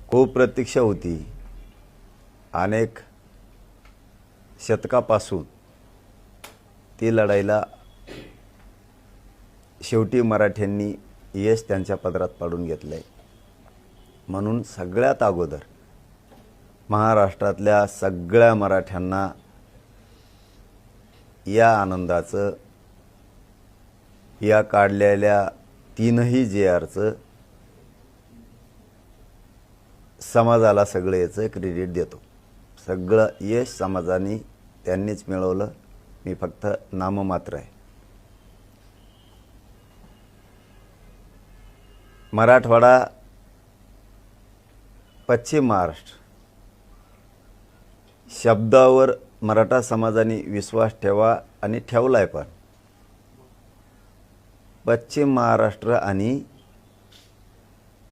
खूप प्रतीक्षा होती. अनेक शतकापासून ती लढाईला शेवटी मराठ्यांनी यश त्यांच्या पदरात पाडून घेतलं आहे. म्हणून सगळ्यात अगोदर महाराष्ट्रातल्या सगळ्या मराठ्यांना या आनंदाचं, या काढलेल्या तीनही JRचं, समाजाला सगळं याचं क्रेडिट देतो. सगळं यश समाजाने त्यांनीच मिळवलं, मी फक्त नाममात्र आहे. मराठवाडा, पश्चिम महाराष्ट्र शब्दावर मराठा समाजाने विश्वास ठेवा आणि ठेवलाय. पण पश्चिम महाराष्ट्र आणि